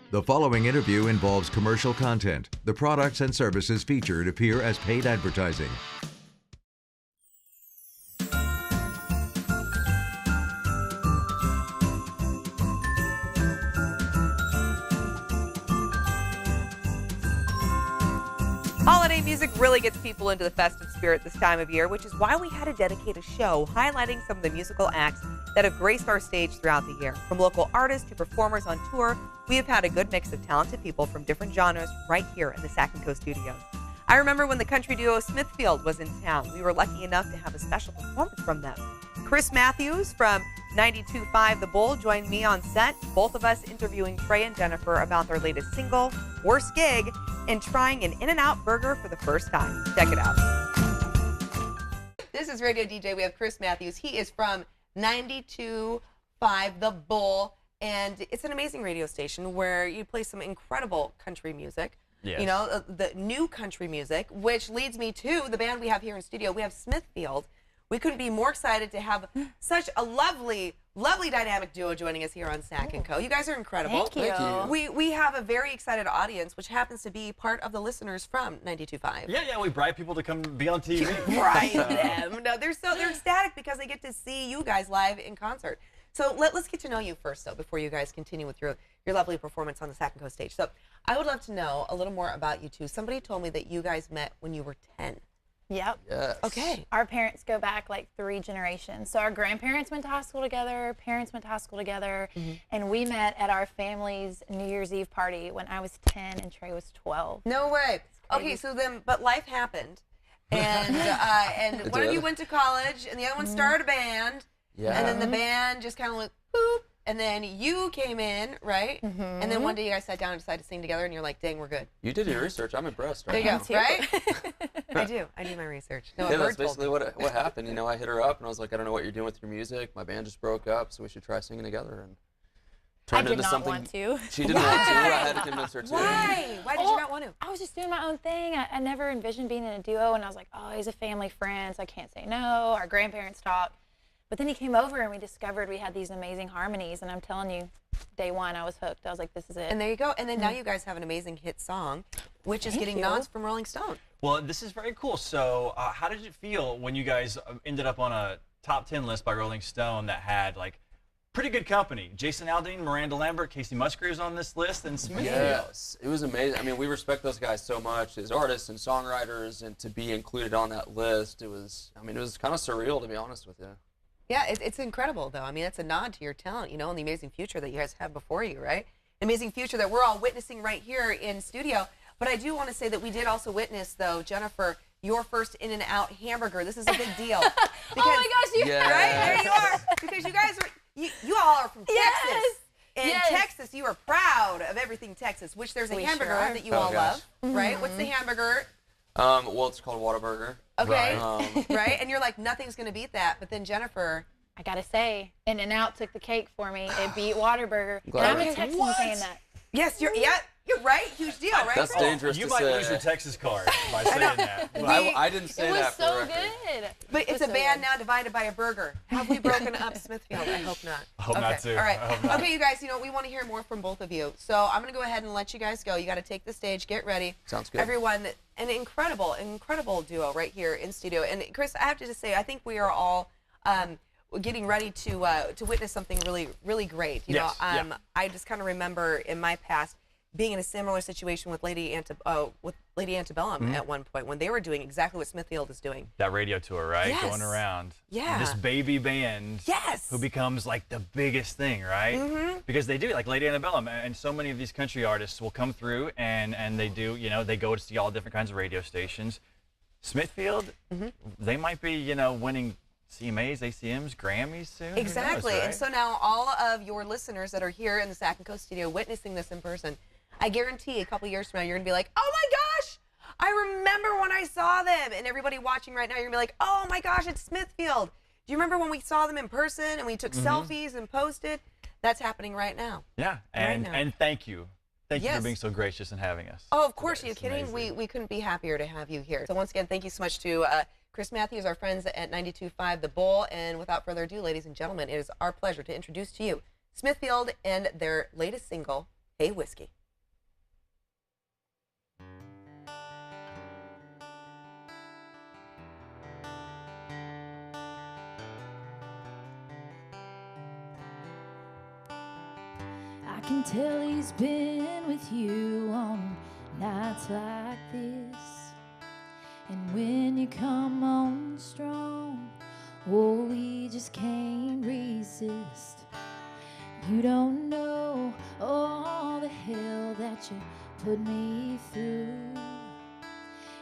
The following interview involves commercial content. The products and services featured appear as paid advertising. Holiday music really gets people into the festive spirit this time of year, which is why we had to dedicate a show highlighting some of the musical acts that have graced our stage throughout the year. From local artists to performers on tour, we have had a good mix of talented people from different genres right here in the Sac Co studios. I remember when the country duo Smithfield was in town. We were lucky enough to have a special performance from them. Chris Matthews from 92.5 The Bull joined me on set, both of us interviewing Trey and Jennifer about their latest single, Worst Gig, and trying an In-N-Out burger for the first time. Check it out. This is Radio DJ. We have Chris Matthews. He is from 92.5 The Bull, and it's an amazing radio station where you play some incredible country music. Yes. You know, the new country music, which leads me to the band we have here in studio. We have Smithfield. We couldn't be more excited to have such a lovely, lovely dynamic duo joining us here on Sac Co. You guys are incredible. Thank you. We have a very excited audience, which happens to be part of the listeners from 92.5. Yeah, we bribe people to come be on TV. Bribe them. No, they're ecstatic because they get to see you guys live in concert. So let's get to know you first, though, before you guys continue with your lovely performance on the Sac Co stage. So I would love to know a little more about you two. Somebody told me that you guys met when you were 10. Yep. Yes. Okay. Our parents go back like 3 generations. So our grandparents went to high school together, parents went to high school together, and we met at our family's New Year's Eve party when I was 10 and Trey was 12. No way. Okay, so then, but life happened, and one of you went to college, and the other one started a band, Yeah. and then the band just kind of went boop, and then you came in, right? And then one day you guys sat down and decided to sing together, and you're like, dang, we're good. You did your research. I'm impressed. There Right you now. go, right? I do my research. No, Yeah, a that's bird told basically me. what happened. You know, I hit her up and I was like, I don't know what you're doing with your music. My band just broke up, so we should try singing together. And I turned did into not something. want to. She didn't want to. I had to convince her to. Why? Why did you not want to? I was just doing my own thing. I never envisioned being in a duo, and I was like, oh, he's a family friend, so I can't say no. Our grandparents talk. But then he came over, and we discovered we had these amazing harmonies, and I'm telling you, day one, I was hooked. I was like, this is it. And there you go. And then now you guys have an amazing hit song, which is getting nods from Rolling Stone. Well, this is very cool. So how did it feel when you guys ended up on a top 10 list by Rolling Stone that had like pretty good company? Jason Aldean, Miranda Lambert, Casey Musgraves on this list, and Smithfield. Yes, it was amazing. I mean, we respect those guys so much as artists and songwriters, and to be included on that list, it was kind of surreal, to be honest with you. Yeah, it's incredible, though. I mean, it's a nod to your talent, you know, and the amazing future that you guys have before you, right? An amazing future that we're all witnessing right here in studio. But I do want to say that we did also witness, though, Jennifer, your first In-N-Out hamburger. This is a big deal. Because, oh my gosh, Yeah. Right? There you are. Because you guys are, you all are from Texas. In Texas, you are proud of everything Texas, which there's a We hamburger sure are. that you Oh, all gosh. love, right? What's the hamburger? Well, it's called Whataburger. Okay, Right. right? And you're like, nothing's going to beat that. But then Jennifer... I gotta say, In-N-Out took the cake for me. It beat Whataburger. And glad I'm a I- Texan What? saying that. Yes, you're right. Huge deal, right? That's dangerous You to might say. lose your Texas card by saying that. I didn't say It was that for so the record. good. But It it's was a so band good. now divided by a burger. Have we broken up Smithfield? I hope not. I hope not, too. All right. I hope not. Okay, you guys, you know, we want to hear more from both of you. So I'm going to go ahead and let you guys go. You got to take the stage. Get ready. Sounds good. Everyone, an incredible duo right here in studio. And Chris, I have to just say, I think we are all getting ready to witness something really, really great. You Yes, know, yeah. I just kind of remember in my past being in a similar situation with Lady Antebellum at one point when they were doing exactly what Smithfield is doing. That radio tour, right? Yes. Going around. Yeah. This baby band. Yes. Who becomes like the biggest thing, right? Because they do, like Lady Antebellum, and so many of these country artists will come through and they do, you know, they go to see all different kinds of radio stations. Smithfield, they might be, you know, winning CMAs, ACMs, Grammys soon. Who knows, Exactly. right? And so now all of your listeners that are here in the Sac Co studio witnessing this in person, I guarantee a couple years from now you're going to be like, oh my gosh, I remember when I saw them. And everybody watching right now, you're going to be like, oh my gosh, it's Smithfield. Do you remember when we saw them in person and we took selfies and posted? That's happening right now. Yeah, Right now. and thank you. Thank you Yes. for being so gracious and having us. Oh, of course. Are you It's kidding? amazing. We couldn't be happier to have you here. So once again, thank you so much to Chris Matthews, our friends at 92.5 The Bull. And without further ado, ladies and gentlemen, it is our pleasure to introduce to you Smithfield and their latest single, Hey Whiskey. I can tell he's been with you on nights like this. And when you come on strong, oh, we just can't resist. You don't know all the hell that you put me through.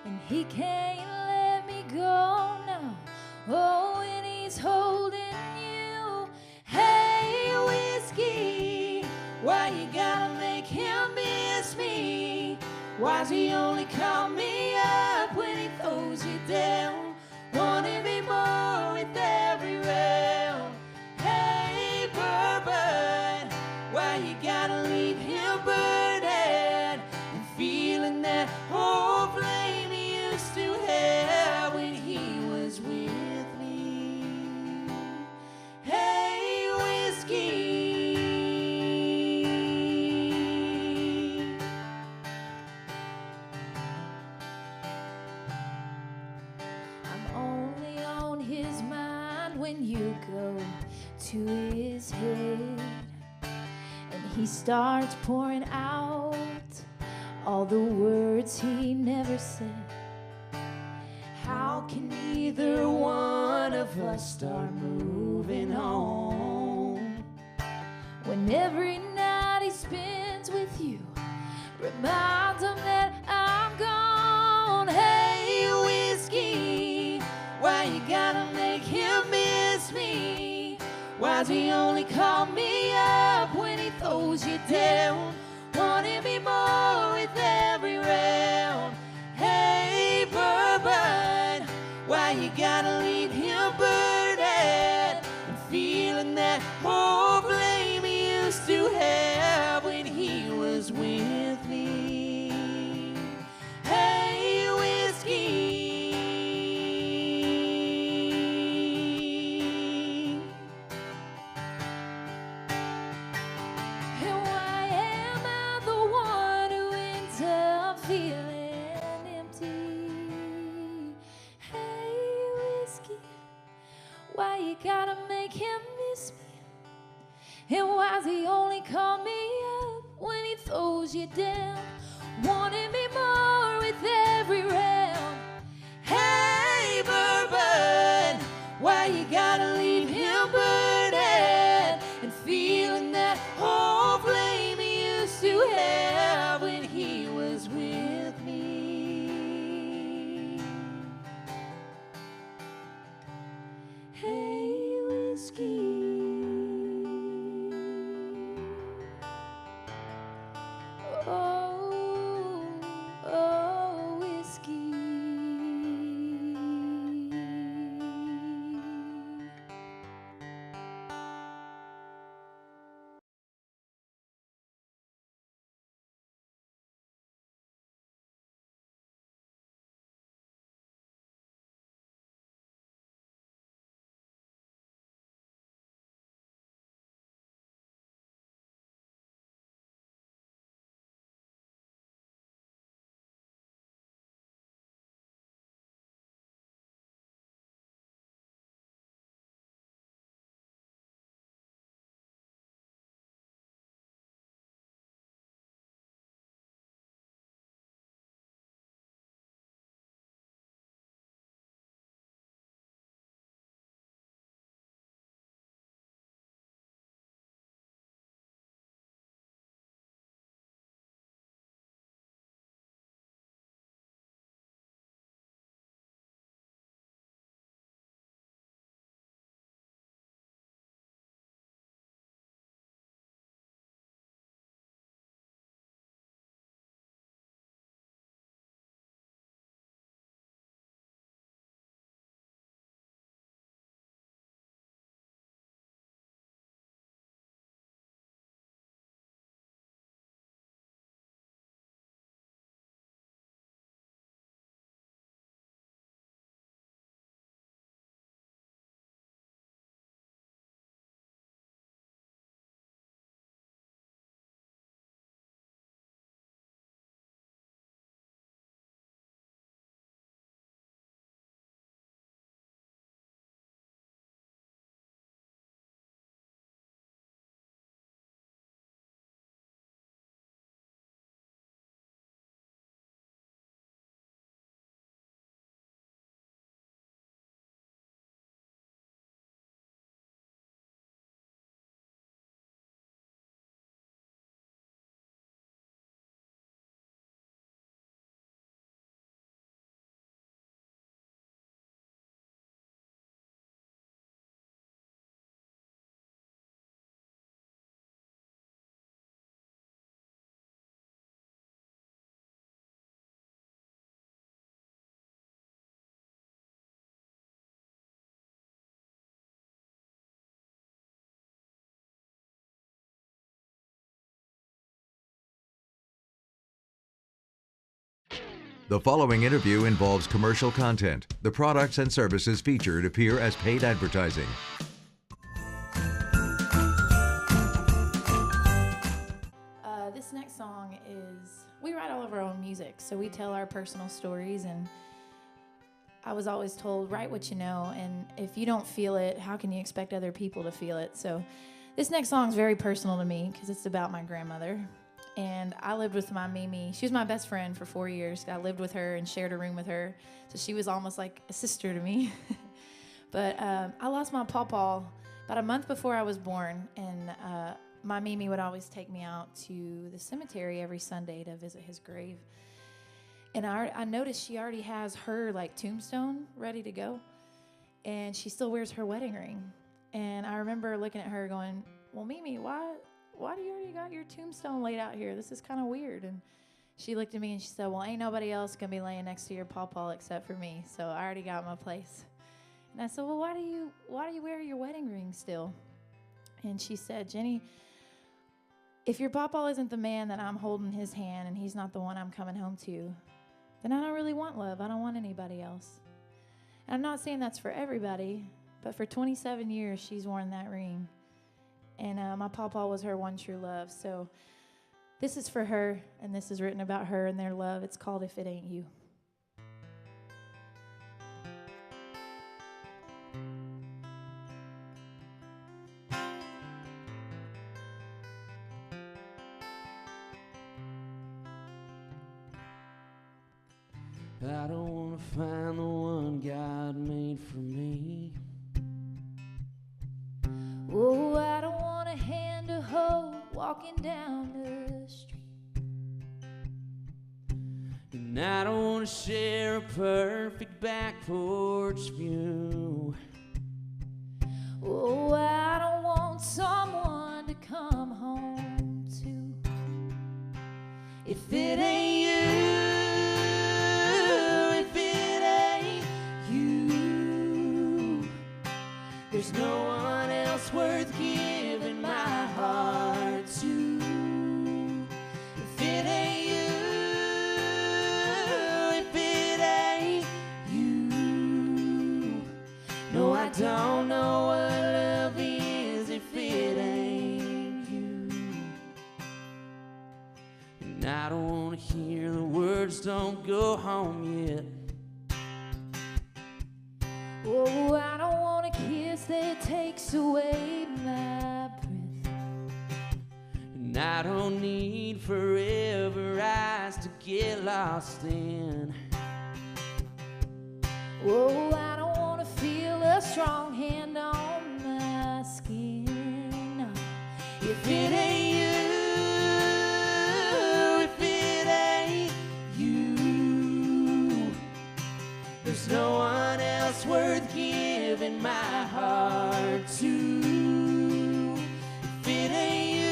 And he can't let me go now. Oh, and he's holding you. Hey, Whiskey, why you gotta make him miss me? Why's he only call me up when he throws you down? Wanna be more with every round. Hey, Bourbon, why you gotta leave him burning and feeling that whole flame he used to have when he was with me? Hey, Whiskey. I'm only on his mind when you go to his head, and he starts pouring out all the words he never said. How can either one of us start moving on when every night he spends with you reminds him that I'm gone? Hey, Whiskey, why you gotta make him miss me? Why's he only call me up when he throws you down? Wanting me more with every round. Hey, Bourbon, why you gotta leave him burning and feeling that whole flame he used to have when he was with me? Hey, Whiskey. And why am I the one who ends up feeling empty? Hey, Whiskey, why you gotta make him miss me? And why's he only call me up when he throws you down? Wanting me more with every round. Hey, Bourbon, why you gotta leave him burning and feeling that whole flame he used to have when he was with me? Hey, Whiskey. The following interview involves commercial content. The products and services featured appear as paid advertising. This next song is, we write all of our own music, so we tell our personal stories, and I was always told, write what you know, and if you don't feel it, how can you expect other people to feel it? So this next song is very personal to me because it's about my grandmother. And I lived with my Mimi. She was my best friend for 4 years. I lived with her and shared a room with her. So she was almost like a sister to me. But I lost my pawpaw about a month before I was born. And my Mimi would always take me out to the cemetery every Sunday to visit his grave. And I noticed she already has her like tombstone ready to go. And she still wears her wedding ring. And I remember looking at her going, well, Mimi, why do you already got your tombstone laid out here? This is kind of weird. And she looked at me and she said, well, ain't nobody else going to be laying next to your pawpaw except for me. So I already got my place. And I said, well, why do you wear your wedding ring still? And she said, Jenny, if your pawpaw isn't the man that I'm holding his hand and he's not the one I'm coming home to, then I don't really want love. I don't want anybody else. And I'm not saying that's for everybody, but for 27 years, she's worn that ring. And my pawpaw was her one true love. So this is for her, and this is written about her and their love. It's called If It Ain't You. I don't want to find the one God made for me. Oh, I don't want a hand to hold walking down the street. And I don't want to share a perfect back porch view. Oh, I don't want someone to come home to. If it ain't you, if it ain't you, there's no one else worth giving my heart to. If it ain't you, if it ain't you, no, I don't know what love is if it ain't you. And I don't want to hear the words, don't go home yet. Oh, I don't want a kiss that takes away my breath. And I don't need forever eyes to get lost in. Oh, I don't want to feel a strong hand on my skin. If it ain't you, if it ain't you, there's no one else worth giving my heart to. If it ain't you,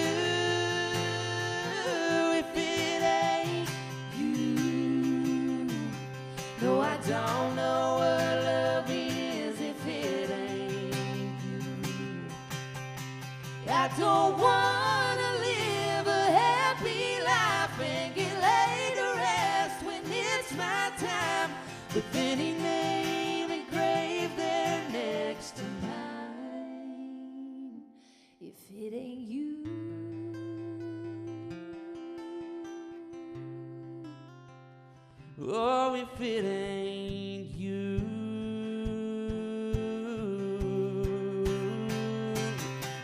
if it ain't you, no, I don't know what love is if it ain't you. I don't want to live a happy life and get laid to rest when it's my time with any name engraved there next to mine. If it ain't you, oh, if it ain't you,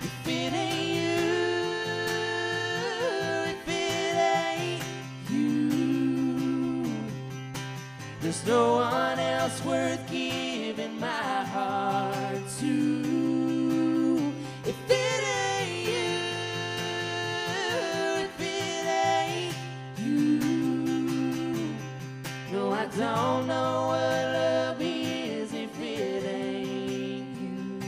if it ain't you, if it ain't you, there's no one else worth giving my heart to. If it ain't you, if it ain't you, no, I don't know what love is if it ain't you.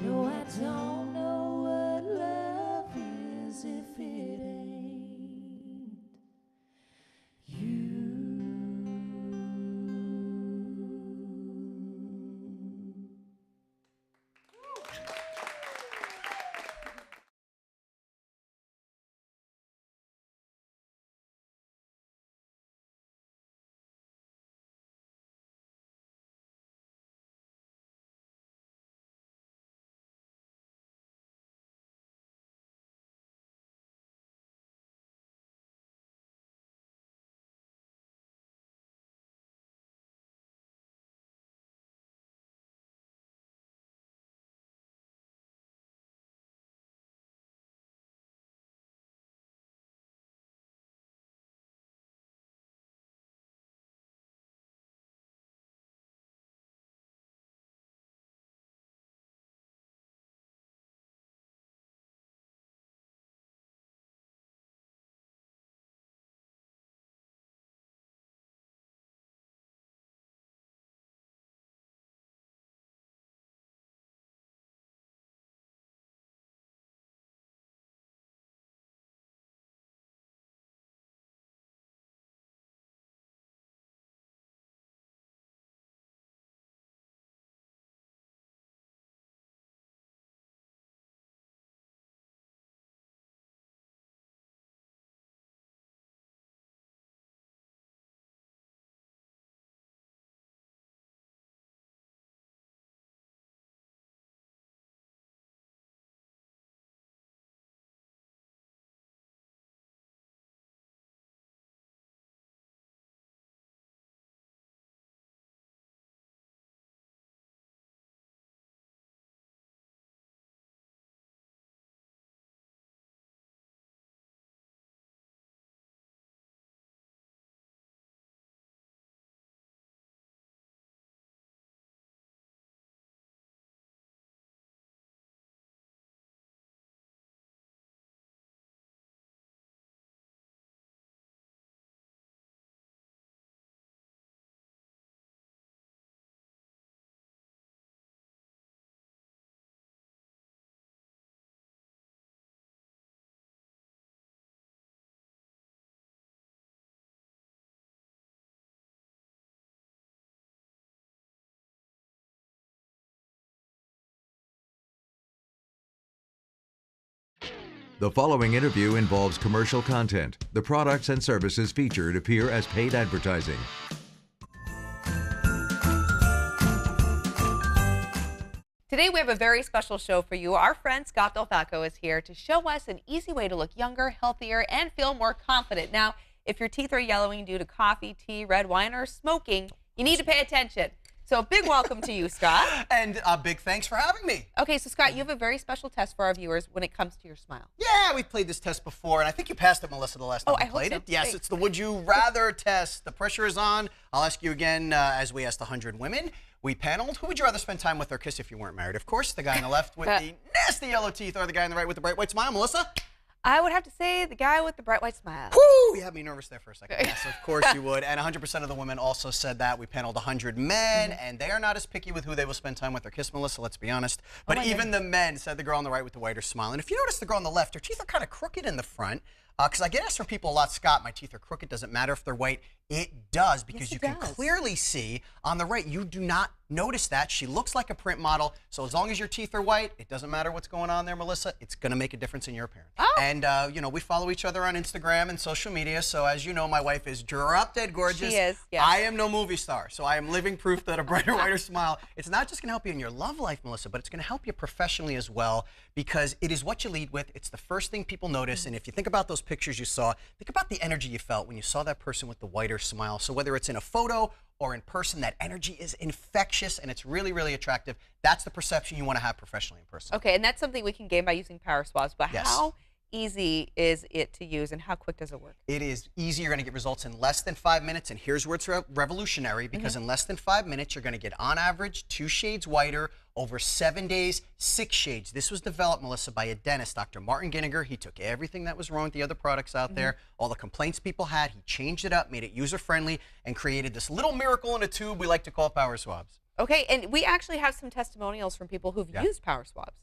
No, I don't know what love is if it ain't you. The following interview involves commercial content. The products and services featured appear as paid advertising. Today we have a very special show for you. Our friend Scott Delfaco is here to show us an easy way to look younger, healthier, and feel more confident. Now, if your teeth are yellowing due to coffee, tea, red wine, or smoking, you need to pay attention. So a big welcome to you, Scott. And a big thanks for having me. Okay, so Scott, you have a very special test for our viewers when it comes to your smile. Yeah, we've played this test before, and I think you passed it, Melissa, the last time we played it. Yes, it's the Would You Rather test. The pressure is on. I'll ask you again as we asked 100 women. We paneled. Who would you rather spend time with or kiss if you weren't married? Of course, the guy on the left with the nasty yellow teeth or the guy on the right with the bright white smile. Melissa? I would have to say the guy with the bright white smile. Woo! You had me nervous there for a second. Yes, of course you would. And 100% of the women also said that. We paneled 100 men, and they are not as picky with who they will spend time with or kiss, Melissa, let's be honest. But even the men said the girl on the right with the whiter smile. And if you notice the girl on the left, her teeth are kind of crooked in the front. Because I get asked from people a lot, Scott, my teeth are crooked. Doesn't matter if they're white. It does, because you can clearly see on the right. You do not notice that. She looks like a print model. So as long as your teeth are white, it doesn't matter what's going on there, Melissa. It's going to make a difference in your appearance. Oh. And, you know, we follow each other on Instagram and social media. So as you know, my wife is drop dead gorgeous. She is, yes. I am no movie star. So I am living proof that a brighter, whiter smile, it's not just going to help you in your love life, Melissa, but it's going to help you professionally as well, because it is what you lead with. It's the first thing people notice. And if you think about those pictures you saw, think about the energy you felt when you saw that person with the whiter smile. So whether it's in a photo or in person, that energy is infectious and it's really, really attractive. That's the perception you want to have professionally in person. Okay, and that's something we can gain by using power swabs, but Yes. how easy is it to use and how quick does it work? It is easy. You're going to get results in less than 5 minutes, and here's where it's revolutionary, because in less than 5 minutes, you're going to get, on average, 2 shades whiter, over 7 days, 6 shades. This was developed, Melissa, by a dentist, Dr. Martin Ginniger. He took everything that was wrong with the other products out there, all the complaints people had, he changed it up, made it user-friendly, and created this little miracle in a tube we like to call power swabs. Okay, and we actually have some testimonials from people who've used power swabs.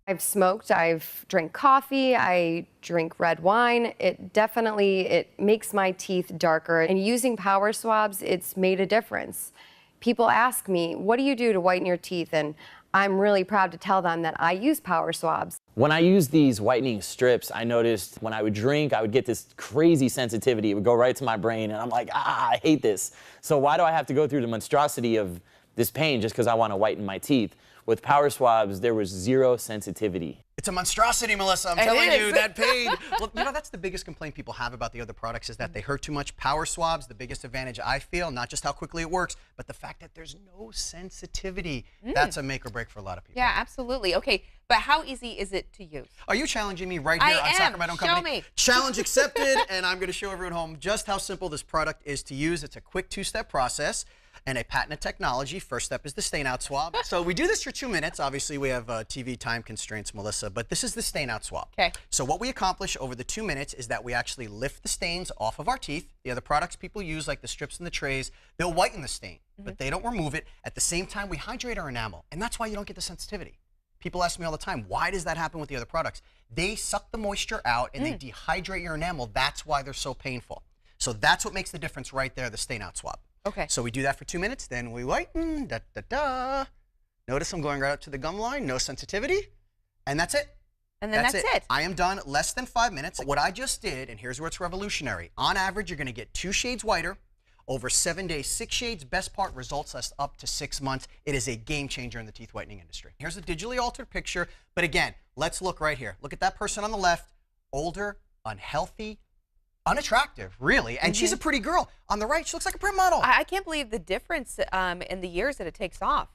I've smoked, I've drank coffee, I drink red wine. It makes my teeth darker. And using power swabs, it's made a difference. People ask me, what do you do to whiten your teeth? And I'm really proud to tell them that I use power swabs. When I use these whitening strips, I noticed when I would drink, I would get this crazy sensitivity. It would go right to my brain, and I'm like, I hate this. So why do I have to go through the monstrosity of this pain just because I want to whiten my teeth? With power swabs, there was zero sensitivity. It's a monstrosity, Melissa. I'm telling you, that pain. Well, you know, that's the biggest complaint people have about the other products, is that they hurt too much. Power swabs, the biggest advantage I feel, not just how quickly it works, but the fact that there's no sensitivity. That's a make or break for a lot of people. Yeah, absolutely. Okay, but how easy is it to use? Are you challenging me right here on Sacramento Company? Show me. Challenge accepted, and I'm going to show everyone at home just how simple this product is to use. It's a quick 2-step process and a patented technology. First step is the stain out swab. So we do this for 2 minutes. Obviously, we have TV time constraints, Melissa, but this is the stain out swab. Okay. So what we accomplish over the 2 minutes is that we actually lift the stains off of our teeth. The other products people use, like the strips and the trays, they'll whiten the stain, but they don't remove it. At the same time, we hydrate our enamel, and that's why you don't get the sensitivity. People ask me all the time, why does that happen with the other products? They suck the moisture out and they dehydrate your enamel. That's why they're so painful. So that's what makes the difference right there, the stain out swab. Okay. So we do that for 2 minutes, then we whiten, da-da-da. Notice I'm going right up to the gum line, no sensitivity, and that's it. And then that's it. I am done, less than 5 minutes. What I just did, and here's where it's revolutionary. On average, you're going to get 2 shades whiter. Over 7 days, 6 shades. Best part, results last up to 6 months. It is a game changer in the teeth whitening industry. Here's a digitally altered picture. But again, let's look right here. Look at that person on the left. Older, unhealthy, unattractive, really. And she's a pretty girl. On the right, she looks like a print model. I can't believe the difference in the years that it takes off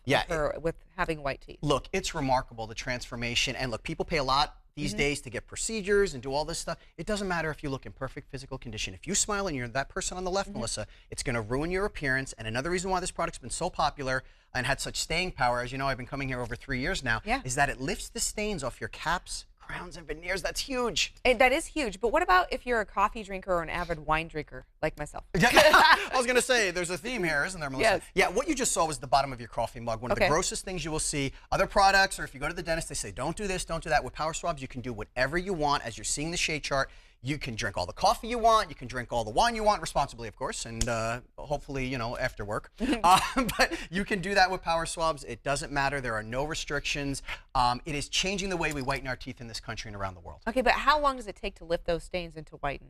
with having white teeth. Look, it's remarkable, the transformation. And look, people pay a lot these days to get procedures and do all this stuff. It doesn't matter if you look in perfect physical condition. If you smile and you're that person on the left, Melissa, it's going to ruin your appearance. And another reason why this product's been so popular and had such staying power, as you know, I've been coming here over 3 years now, is that it lifts the stains off your caps, crowns, and veneers. That's huge. That is huge. But what about if you're a coffee drinker or an avid wine drinker like myself? I was going to say, there's a theme here, isn't there, Melissa? Yes. Yeah, what you just saw was the bottom of your coffee mug. One of the grossest things you will see. Other products, or if you go to the dentist, they say, don't do this, don't do that. With power swabs, you can do whatever you want. As you're seeing the shade chart, You can drink all the coffee you want. You can drink all the wine you want, responsibly, of course, and hopefully, you know, after work. But you can do that with Power Swabs. It doesn't matter. There are no restrictions. It is changing the way we whiten our teeth in this country and around the world. Okay, but how long does it take to lift those stains and to whiten?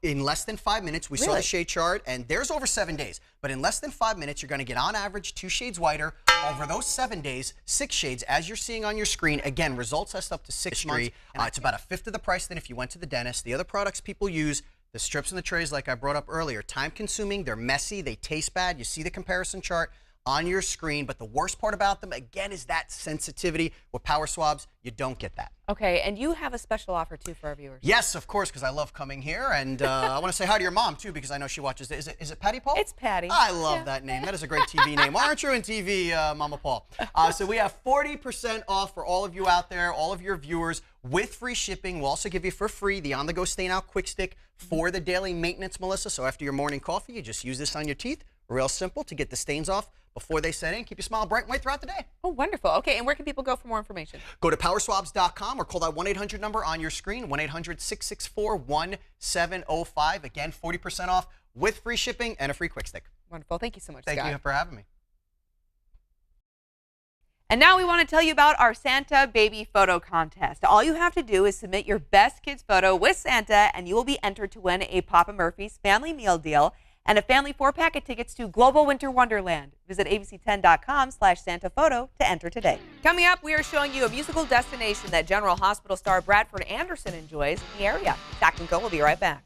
In less than 5 minutes, we saw the shade chart, and there's over 7 days. But in less than 5 minutes, you're going to get on average 2 shades whiter. Over those 7 days, 6 shades, as you're seeing on your screen. Again, results last up to 6 months. It's about a fifth of the price than if you went to the dentist. The other products people use, the strips and the trays, like I brought up earlier, time-consuming. They're messy. They taste bad. You see the comparison chart on your screen, but the worst part about them, again, is that sensitivity. With Power Swabs, you don't get that. Okay, and you have a special offer, too, for our viewers. Yes, of course, because I love coming here, and I want to say hi to your mom, too, because I know she watches. Is it Patty Paul? It's Patty. I love that name. That is a great TV name. Aren't you in TV, Mama Paul? So we have 40% off for all of you out there, all of your viewers, with free shipping. We'll also give you for free the On-the-Go Stain Out Quick Stick for the daily maintenance, Melissa. So after your morning coffee, you just use this on your teeth. Real simple to get the stains off before they set in. Keep your smile bright and white throughout the day. Oh, wonderful. Okay, and where can people go for more information? Go to powerswabs.com or call that 1-800 number on your screen, 1-800-664-1705. Again, 40% off with free shipping and a free quick stick. Wonderful. Thank you so much, Thank Scott. you for having me. And now we want to tell you about our Santa Baby Photo Contest. All you have to do is submit your best kid's photo with Santa, and you will be entered to win a Papa Murphy's family meal deal and a family 4-pack of tickets to Global Winter Wonderland. Visit abc10.com/SantaPhoto to enter today. Coming up, we are showing you a musical destination that General Hospital star Bradford Anderson enjoys in the area. Sac Co will be right back.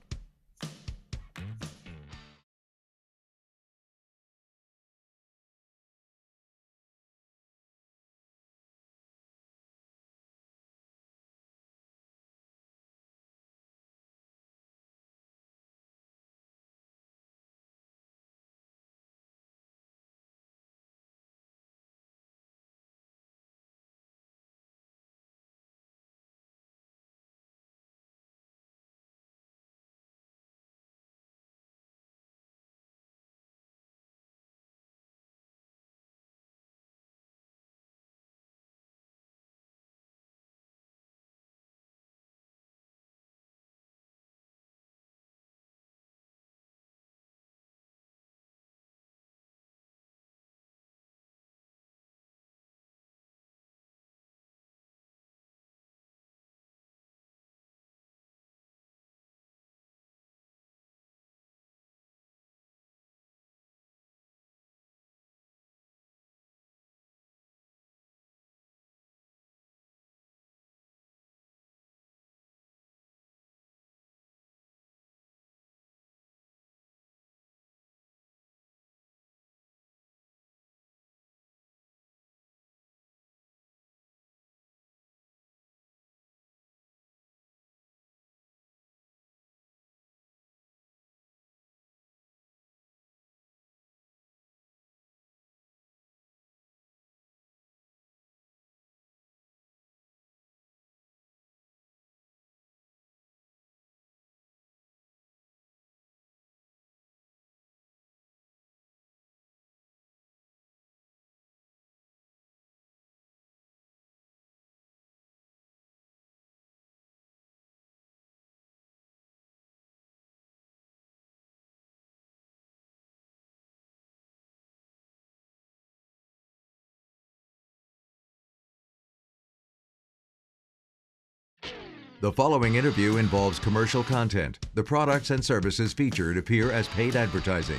The following interview involves commercial content. The products and services featured appear as paid advertising.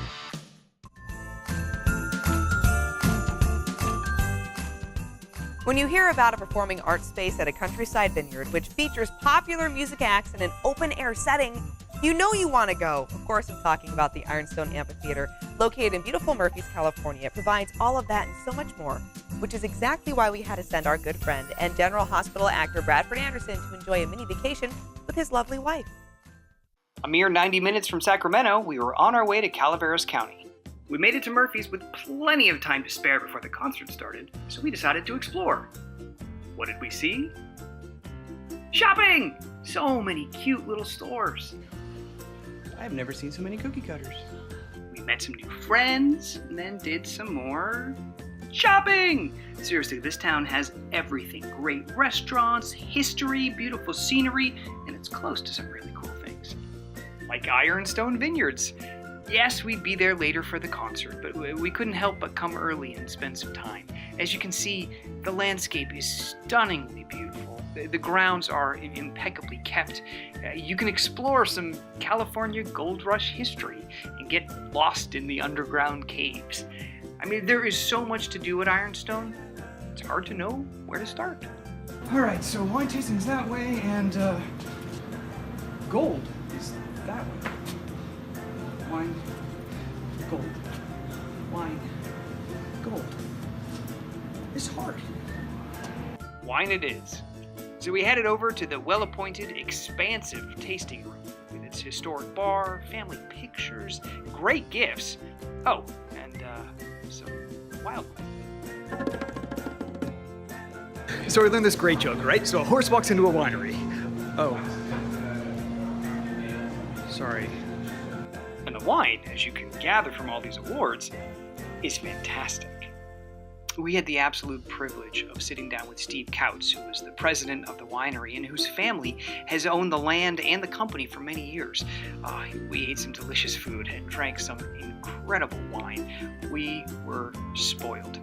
When you hear about a performing arts space at a countryside vineyard, which features popular music acts in an open-air setting, you know you want to go. Of course, I'm talking about the Ironstone Amphitheater, located in beautiful Murphys, California. It provides all of that and so much more, which is exactly why we had to send our good friend and General Hospital actor Bradford Anderson to enjoy a mini vacation with his lovely wife. A mere 90 minutes from Sacramento, we were on our way to Calaveras County. We made it to Murphy's with plenty of time to spare before the concert started, so we decided to explore. What did we see? Shopping! So many cute little stores. I've never seen so many cookie cutters. We met some new friends, and then did some more shopping! Seriously, this town has everything. Great restaurants, history, beautiful scenery, and it's close to some really cool things. like Ironstone Vineyards. Yes, we'd be there later for the concert, but we couldn't help but come early and spend some time. As you can see, the landscape is stunningly beautiful. The grounds are impeccably kept. You can explore some California Gold Rush history and get lost in the underground caves. I mean, there is so much to do at Ironstone, it's hard to know where to start. All right, so wine tasting's that way, and gold is that way. Wine, gold, wine, gold. It's hard. Wine it is. So we headed over to the well-appointed, expansive tasting room with its historic bar, family pictures, great gifts. Oh, and some wildlife. So I learned this great joke, right? So a horse walks into a winery. Oh. Sorry. And the wine, as you can gather from all these awards, is fantastic. We had the absolute privilege of sitting down with Steve Couts, who is the president of the winery and whose family has owned the land and the company for many years. We ate some delicious food and drank some incredible wine. We were spoiled.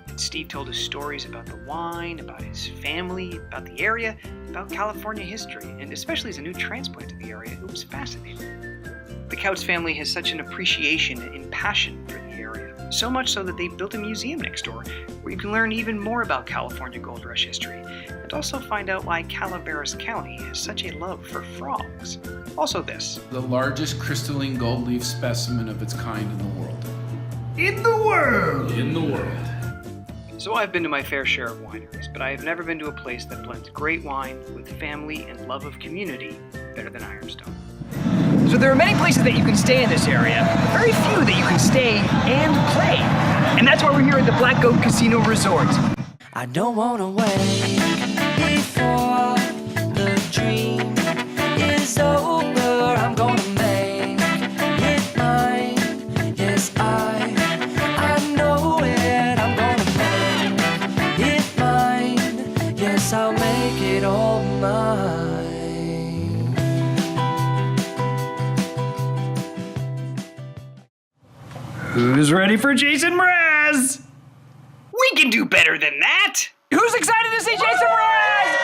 And Steve told us stories about the wine, about his family, about the area, about California history, and especially as a new transplant to the area, it was fascinating. The Couts family has such an appreciation and passion for the area, so much so that they built a museum next door where you can learn even more about California Gold Rush history and also find out why Calaveras County has such a love for frogs. Also this. The largest crystalline gold leaf specimen of its kind in the world. In the world! In the world. So I've been to my fair share of wineries, but I have never been to a place that blends great wine with family and love of community better than Ironstone. So there are many places that you can stay in this area, very few that you can stay and play. And that's why we're here at the Black Goat Casino Resort. I don't wanna wait before the dream is over. I'm gonna make it mine. Yes, I know it. I'm gonna make it mine. Yes, I'll make it all mine. Who's ready for Jason Mraz? We can do better than that! Who's excited to see Jason Mraz?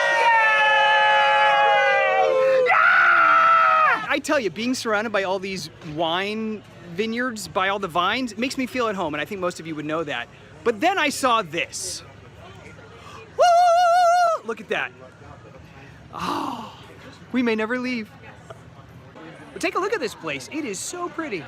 I tell you, being surrounded by all these wine vineyards, by all the vines, makes me feel at home, and I think most of you would know that. But then I saw this. Woo! Look at that. Oh, we may never leave. But take a look at this place. It is so pretty.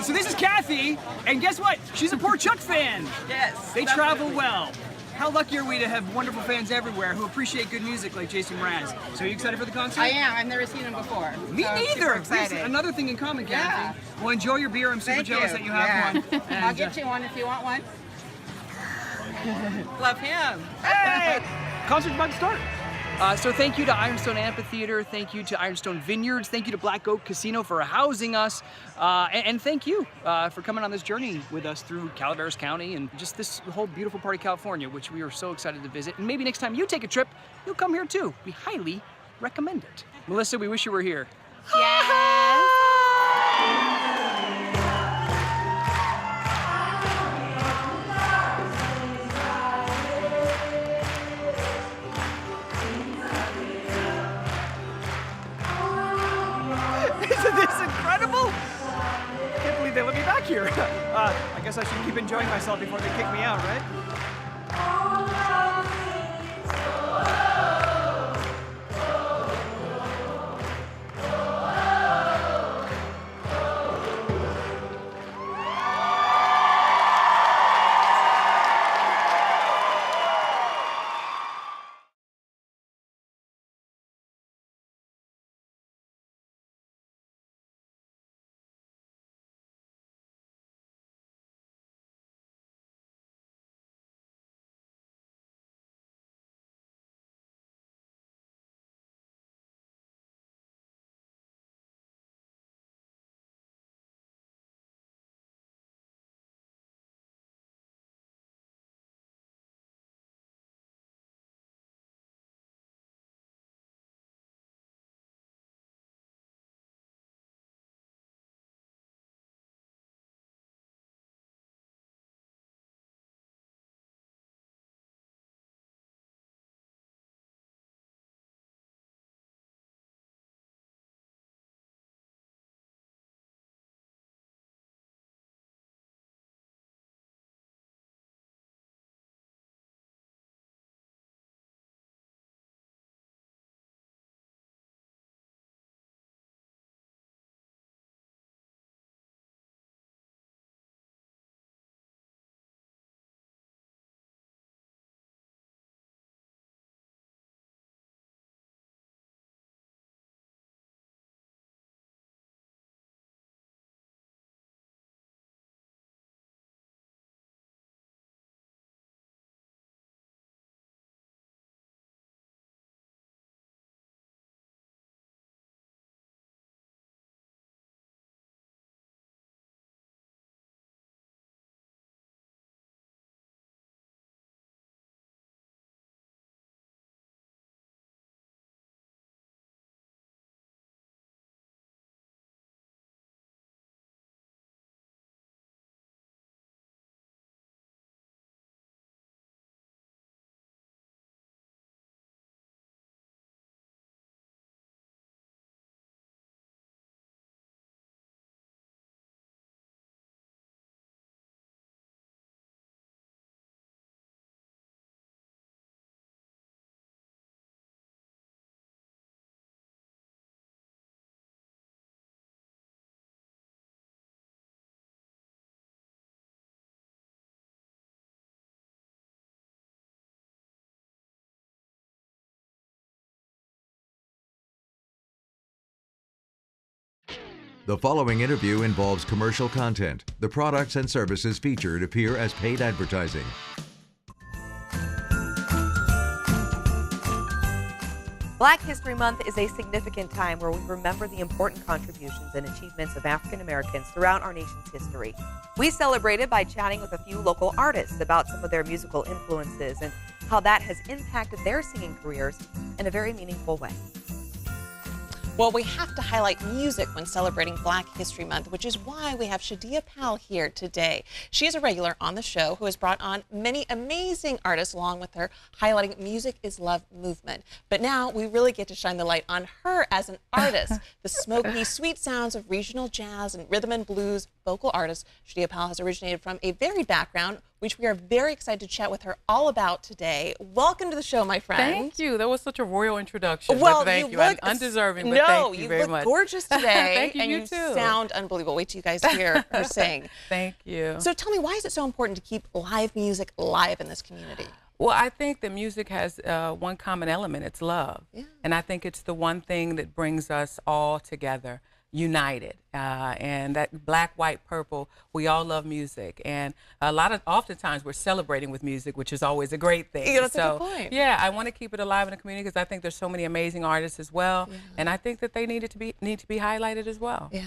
So this is Kathy, and guess what? She's a Poor Chuck fan. Yes. They travel well. How lucky are we to have wonderful fans everywhere who appreciate good music like Jason Mraz? So are you excited for the concert? I am. I've never seen him before. Me so neither. Super excited. This is another thing in common, Kathy. Yeah. Well, enjoy your beer. I'm super Thank jealous you. that you have one. And, I'll get you one if you want one. Love him. Hey! Concert's about to start. So thank you to Ironstone Amphitheater, thank you to Ironstone Vineyards, thank you to Black Goat Casino for housing us, and thank you for coming on this journey with us through Calaveras County and just this whole beautiful part of California, which we are so excited to visit. And maybe next time you take a trip, you'll come here too. We highly recommend it. Melissa, we wish you were here. Yes. Isn't this incredible? I can't believe they let me back here. I guess I should keep enjoying myself before they kick me out, right? The following interview involves commercial content. The products and services featured appear as paid advertising. Black History Month is a significant time where we remember the important contributions and achievements of African Americans throughout our nation's history. We celebrated by chatting with a few local artists about some of their musical influences and how that has impacted their singing careers in a very meaningful way. Well, we have to highlight music when celebrating Black History Month, which is why we have Shadia Powell here today. She is a regular on the show who has brought on many amazing artists along with her, highlighting Music is Love movement. But now we really get to shine the light on her as an artist. The smoky, sweet sounds of regional jazz and rhythm and blues vocal artist, Shadia Powell has originated from a varied background, which we are very excited to chat with her all about today. Welcome to the show, my friend. Thank you. That was such a royal introduction. Well, thank you. Look, undeserving, but thank you very much. No, you look gorgeous today. Thank you. And you you too. sound unbelievable. Wait till you guys hear her sing. Thank you. So tell me, why is it so important to keep live music live in this community? Well, I think that music has one common element. It's love. Yeah. And I think it's the one thing that brings us all together, united. And that black, white, purple, we all love music. And oftentimes we're celebrating with music, which is always a great thing. Yeah, that's a good point. Yeah, I want to keep it alive in the community because I think there's so many amazing artists as well. Yeah. And I think that they need to be highlighted as well. Yeah.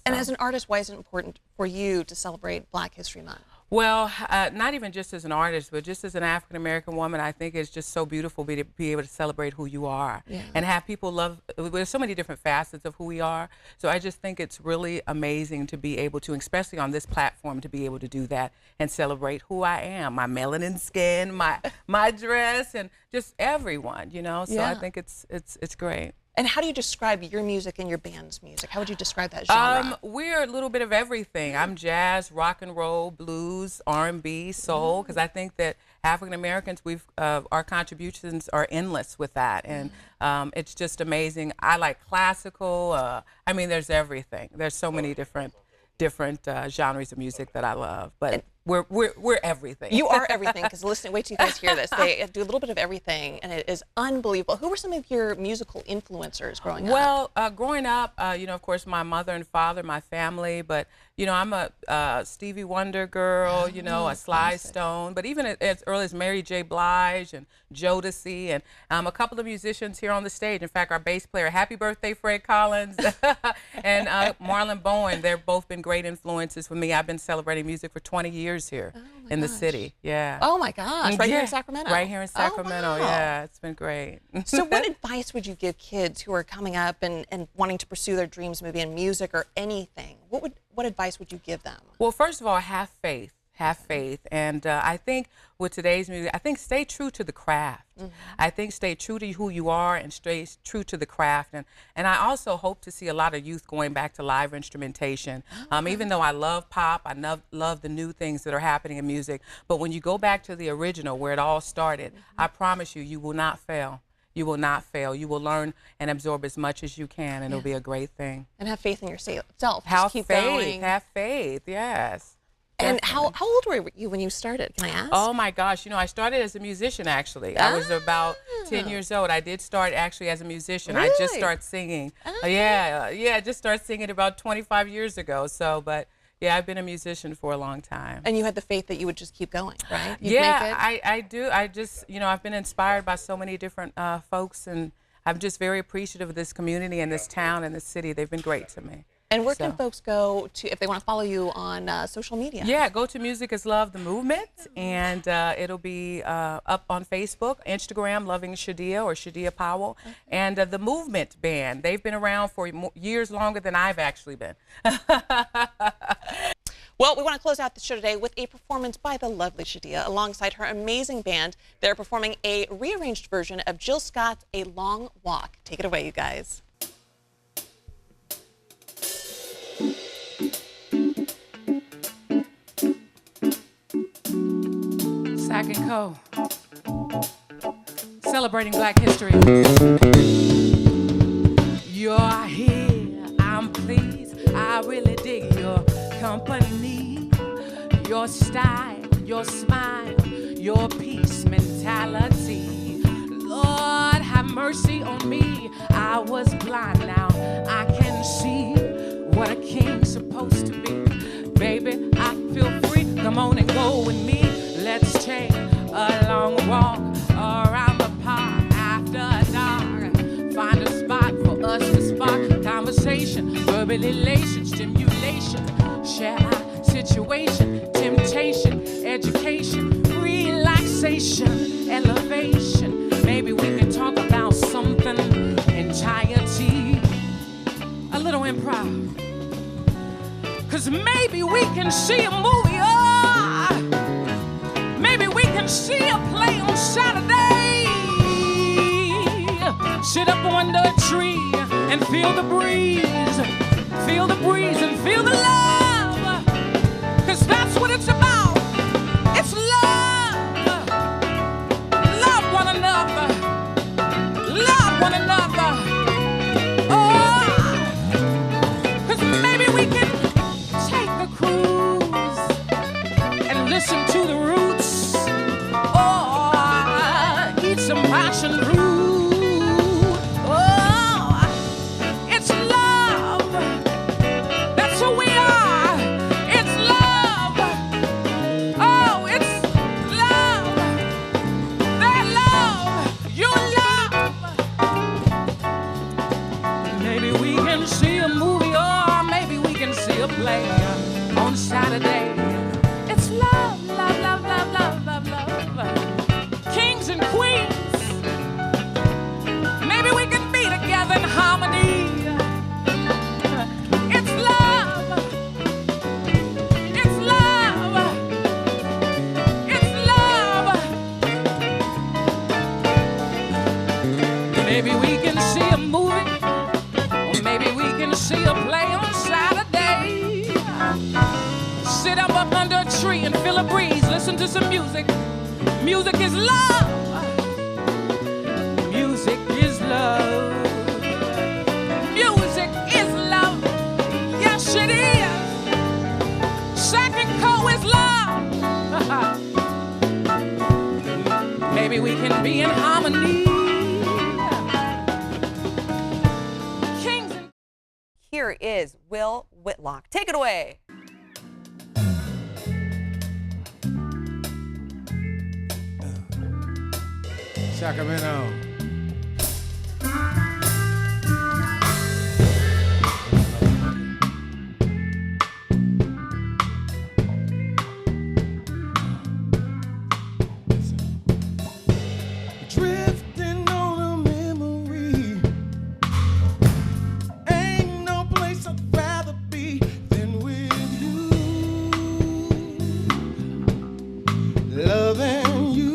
And as an artist, why is it important for you to celebrate Black History Month? Well, not even just as an artist, but just as an African-American woman, I think it's just so beautiful to be able to celebrate who you are and have people love. There's so many different facets of who we are. So I just think it's really amazing to be able to, especially on this platform, to be able to do that and celebrate who I am, my melanin skin, my dress, and just everyone, you know. So I think it's great. And how do you describe your music and your band's music? How would you describe that genre? We're a little bit of everything. I'm jazz, rock and roll, blues, R&B, soul, because I think that African Americans, our contributions are endless with that, and it's just amazing. I like classical. I mean, there's everything. There's so many different genres of music that I love, but we're everything. You are everything, because listen, wait till you guys hear this. They do a little bit of everything, and it is unbelievable. Who were some of your musical influencers growing up? Well, growing up, you know, of course, my mother and father, my family, but, you know, I'm a Stevie Wonder girl, you know, a Sly Stone, but even as early as Mary J. Blige and Jodeci, and a couple of musicians here on the stage. In fact, our bass player, happy birthday, Fred Collins, and Marlon Bowen, they've both been great influences for me. I've been celebrating music for 20 years here in the city. Yeah. Oh my gosh, right here in Sacramento. Right here in Sacramento, yeah, it's been great. So what advice would you give kids who are coming up and wanting to pursue their dreams, maybe in music or anything? What advice would you give them? Well, first of all, have faith. Have faith. And I think with today's music, I think stay true to the craft. I think stay true to who you are and stay true to the craft. And I also hope to see a lot of youth going back to live instrumentation. Even though I love pop, I love the new things that are happening in music. But when you go back to the original, where it all started, I promise you, you will not fail. You will not fail. You will learn and absorb as much as you can, and it'll be a great thing. And have faith in yourself. Have keep faith. Going. Have faith, yes. And how old were you when you started, can I ask? Oh my gosh, you know, I started as a musician actually. I was about 10 years old. I did start actually as a musician. Really? I just started singing. I just started singing about 25 years ago. So, but yeah, I've been a musician for a long time. And you had the faith that you would just keep going, right? I do. I just, you know, I've been inspired by so many different folks, and I'm just very appreciative of this community and this town and this city. They've been great to me. And where can folks go to if they want to follow you on social media? Yeah, go to Music is Love, the movement, and it'll be up on Facebook, Instagram, Loving Shadia or Shadia Powell, and the Movement Band. They've been around for years longer than I've actually been. Well, we want to close out the show today with a performance by the lovely Shadia alongside her amazing band. They're performing a rearranged version of Jill Scott's A Long Walk. Take it away, you guys. Sac Co. Celebrating Black History. You're here, I'm pleased. I really dig your company, your style, your smile, your peace mentality. Lord, have mercy on me. I was blind, now I can see what a king's supposed to be. Baby, I feel free. Come on and go with me. Let's take a long walk around the park after dark. Find a spot for us to spark conversation, verbal elation, stimulation. Share our situation, temptation, education, relaxation, elevation. Maybe we can talk about something entirety. A little improv. 'Cause maybe we can see a movie, maybe we can see a play on Saturday. Sit up under a tree and feel the breeze and feel the love. 'Cause that's what it's about. It's love. Love one another. Love one another. Oh, 'cause maybe we can take a cruise and listen to the roots. Oh, eat some passion fruit. Oh, it's love. That's who we are. It's love. Oh, it's love. Their love. Your love. Maybe we can see a movie or maybe we can see a play on Saturday. It's love, love, love, love, love, love, love, love. Kings and queens. Maybe we can be together in harmony. It's love. It's love. It's love. Maybe we can see a movie, or maybe we can see a play on Saturday. Sit up under a tree and feel a breeze. Listen to some music. Music is love. Music is love. Music is love. Yes, it is. Sac Co is love. Maybe we can be in harmony. Here is Will Whitlock. Take it away. Sacramento. Drifting on a memory. Ain't no place I'd rather be than with you. Loving you.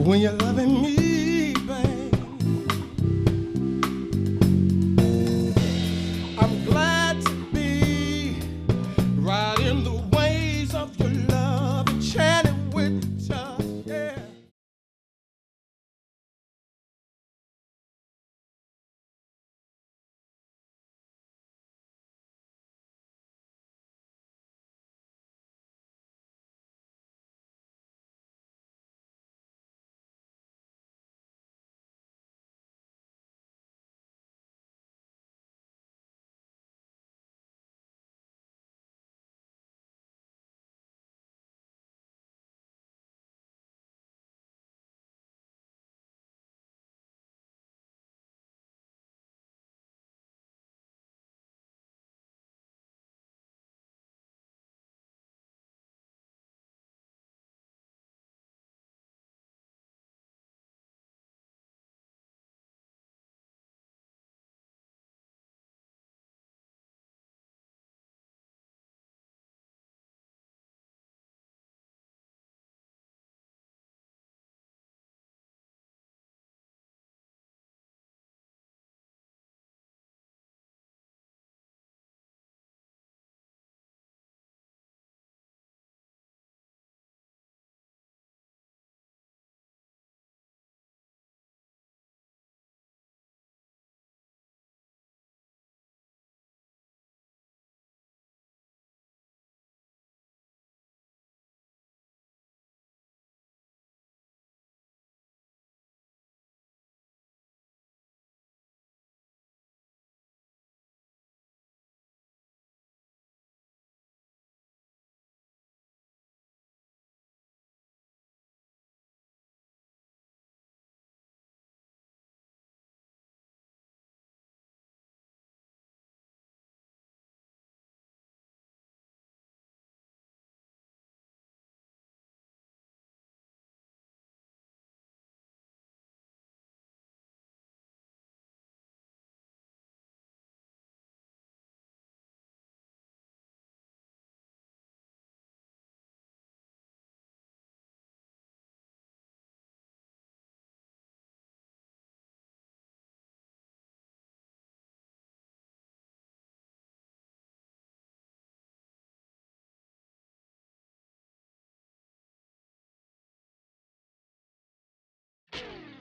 when you're loving me.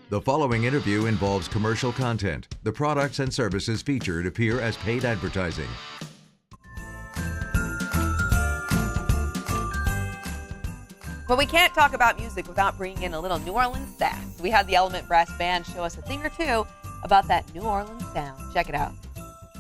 The following interview involves commercial content. The products and services featured appear as paid advertising. Well, we can't talk about music without bringing in a little New Orleans sax. We had the Element Brass Band show us a thing or two about that New Orleans sound. Check it out.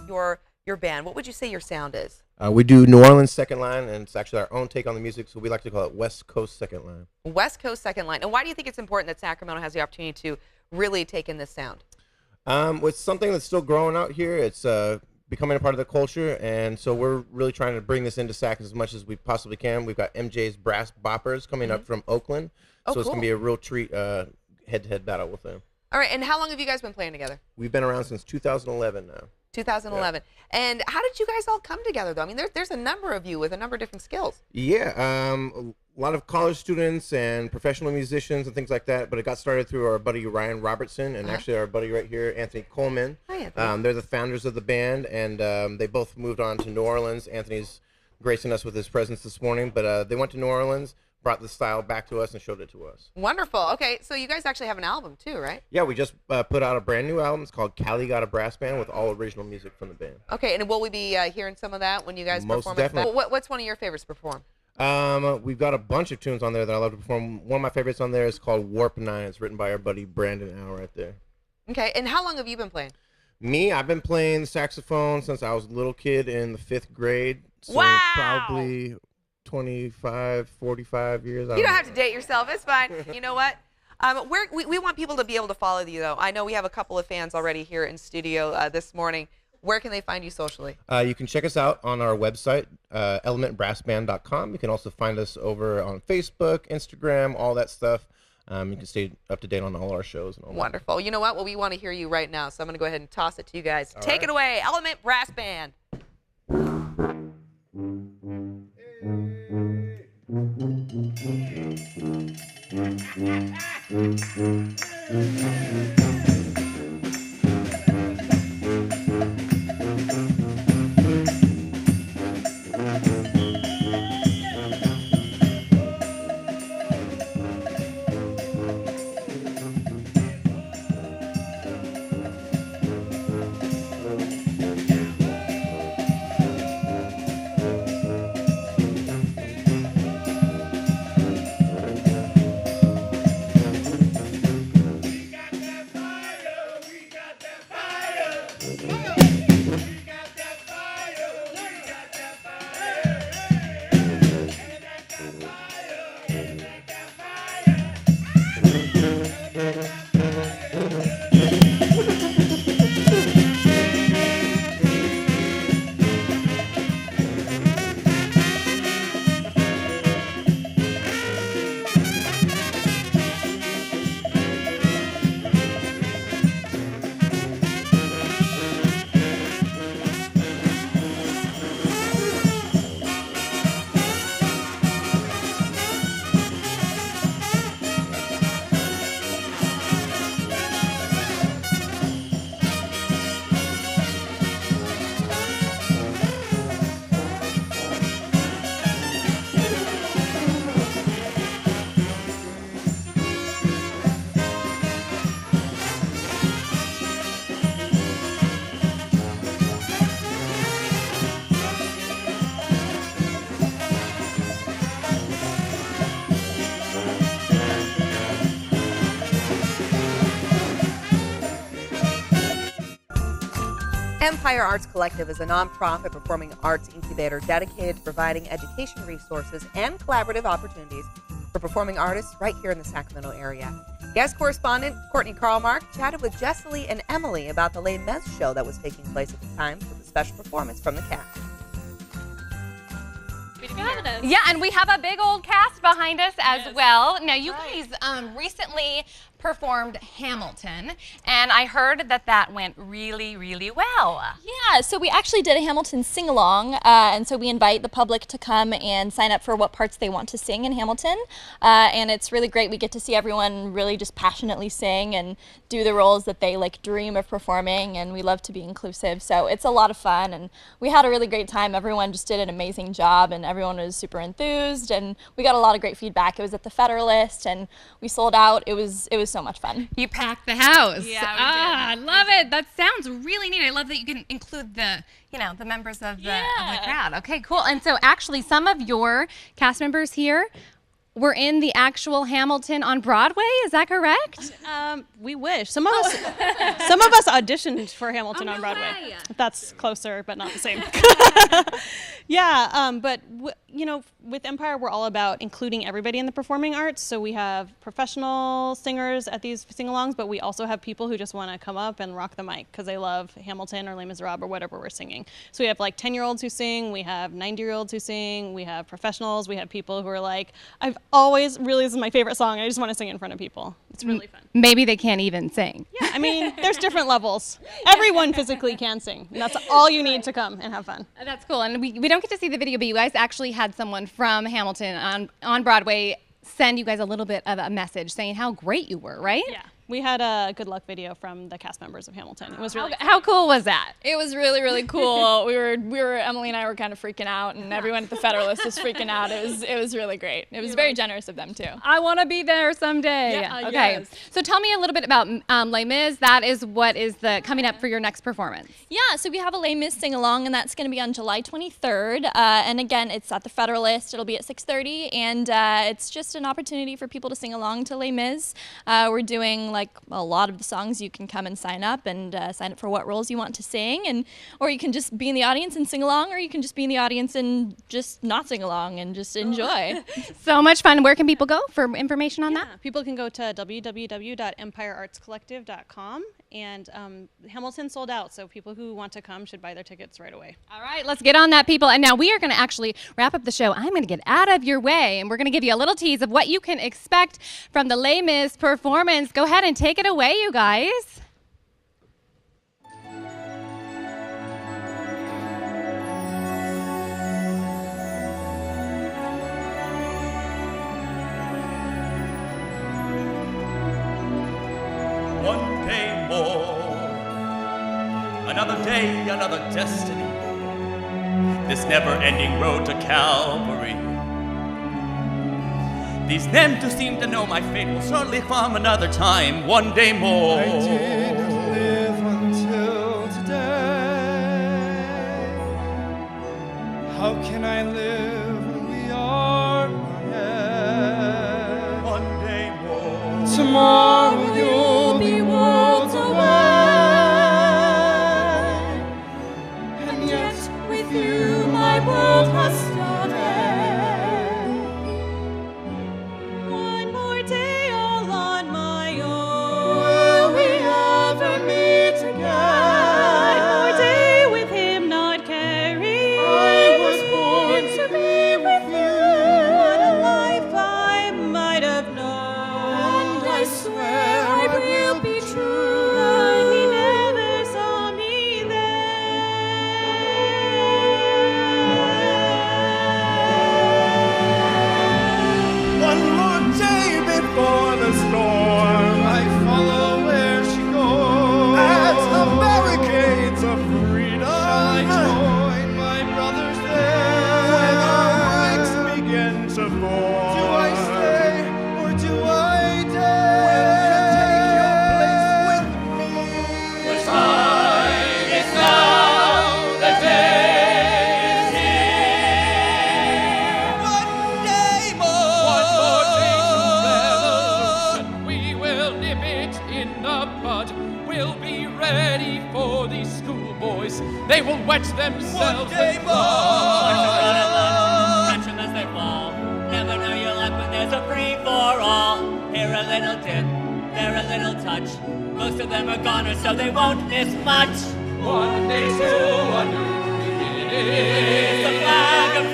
Your band, what would you say your sound is? We do New Orleans second line, and it's actually our own take on the music, so we like to call it West Coast second line. West Coast second line. And why do you think it's important that Sacramento has the opportunity to really take in this sound? It's something that's still growing out here. It's becoming a part of the culture, and so we're really trying to bring this into Sac as much as we possibly can. We've got MJ's Brass Boppers coming up from Oakland, so it's going to be a real treat head-to-head battle with them. All right, and how long have you guys been playing together? We've been around since 2011 now. 2011. Yeah. And how did you guys all come together, though? I mean, there's a number of you with a number of different skills. Yeah, a lot of college students and professional musicians and things like that, but it got started through our buddy Ryan Robertson and actually our buddy right here, Anthony Coleman. Hi, Anthony. They're the founders of the band, and they both moved on to New Orleans. Anthony's gracing us with his presence this morning, but they went to New Orleans, brought the style back to us, and showed it to us. Wonderful. Okay, so you guys actually have an album too, right? Yeah, we just put out a brand new album. It's called Cali Got a Brass Band with all original music from the band. Okay, and will we be hearing some of that when you guys Most perform? definitely. What's one of your favorites to perform? We've got a bunch of tunes on there that I love to perform. One of my favorites on there is called Warp 9. It's written by our buddy Brandon Al right there. Okay, and how long have you been playing? Me, I've been playing the saxophone since I was a little kid in the 5th grade. So wow! Probably 25, 45 years. You don't have to date yourself. It's fine. You know what? We want people to be able to follow you, though. I know we have a couple of fans already here in studio this morning. Where can they find you socially? You can check us out on our website, elementbrassband.com. You can also find us over on Facebook, Instagram, all that stuff. You can stay up to date on all our shows. And all Wonderful. That. You know what? Well, we want to hear you right now, so I'm going to go ahead and toss it to you guys. All Take it away, Element Brass Band. Empire Arts Collective is a nonprofit performing arts incubator dedicated to providing education resources and collaborative opportunities for performing artists right here in the Sacramento area. Guest correspondent Courtney Carlmark chatted with Jesselie and Emily about the Les Mis show that was taking place at the time with a special performance from the cast. Yeah, and we have a big old cast behind us as well. Now, you guys recently performed Hamilton, and I heard that that went really, really well. Yeah, so we actually did a Hamilton sing-along, and so we invite the public to come and sign up for what parts they want to sing in Hamilton, and it's really great. We get to see everyone really just passionately sing and do the roles that they like dream of performing, and we love to be inclusive, so it's a lot of fun, and we had a really great time. Everyone just did an amazing job, and everyone everyone was super enthused, and we got a lot of great feedback. It was at the Federalist, and we sold out. It was so much fun. You packed the house. Yeah, we I love it. That sounds really neat. I love that you can include the members of the crowd. Okay, cool. And so actually some of your cast members here were in the actual Hamilton on Broadway. Is that correct? We wish. Some of us auditioned for Hamilton on Broadway. That's closer, but not the same. Yeah, but with Empire, we're all about including everybody in the performing arts. So we have professional singers at these sing-alongs, but we also have people who just want to come up and rock the mic because they love Hamilton or Les Miserables or whatever we're singing. So we have like 10-year-olds who sing, we have 90-year-olds who sing, we have professionals, we have people who are like, this is my favorite song, I just want to sing it in front of people. It's really fun. Maybe they can't even sing. Yeah, I mean, there's different levels. Everyone physically can sing, and that's all you need to come and have fun. That's cool. And we don't get to see the video, but you guys actually had someone from Hamilton on Broadway send you guys a little bit of a message saying how great you were, right? Yeah. We had a good luck video from the cast members of Hamilton. It was really how cool was that? It was really, really cool. we were Emily and I were kind of freaking out, and everyone at the Federalist was freaking out. It was really great. It was very generous of them too. I want to be there someday. Yeah, okay. yes. So tell me a little bit about Les Mis. That is what is coming up for your next performance. Yeah, so we have a Les Mis sing-along, and that's going to be on July 23rd. And again, it's at the Federalist. It'll be at 6:30, and it's just an opportunity for people to sing along to Les Mis. We're doing like a lot of the songs. You can come and sign up for what roles you want to sing, or you can just be in the audience and sing along, or you can just be in the audience and just not sing along and just enjoy. So much fun. Where can people go for information on that? People can go to www.empireartscollective.com, and Hamilton sold out, so people who want to come should buy their tickets right away. All right, let's get on that, people. And now we are going to actually wrap up the show. I'm going to get out of your way, and we're going to give you a little tease of what you can expect from the Les Mis performance. Go ahead and take it away, you guys. One day more, another day, another destiny, this never-ending road to Calvary. These men who seem to know my fate will surely come another time, one day more. I didn't live until today. How can I live when we are ahead? One day more. Tomorrow you'll be worlds away, and yet with you my world has started. One more day all on my own. Will we ever meet again? One more day with him not caring. I was born to be with you. What a life I might have known. And I swear I will be true. But he never saw me there. One more day before the storm, I follow where she goes. At the barricades of freedom, shall I join my brothers there? When our ranks begin to form, do I stay or do I dare? Will you take your place with me? The time is now, the day is here. One day more. One more day to revolution. We will nip it in the bud. We'll be ready for these schoolboys. They will wet themselves with blood. Catch them as they fall. Never know your luck when there's a free-for-all. Here a little dip, there a little touch. Most of them are goners, so they won't miss much. One day to a new beginning. It's the flag of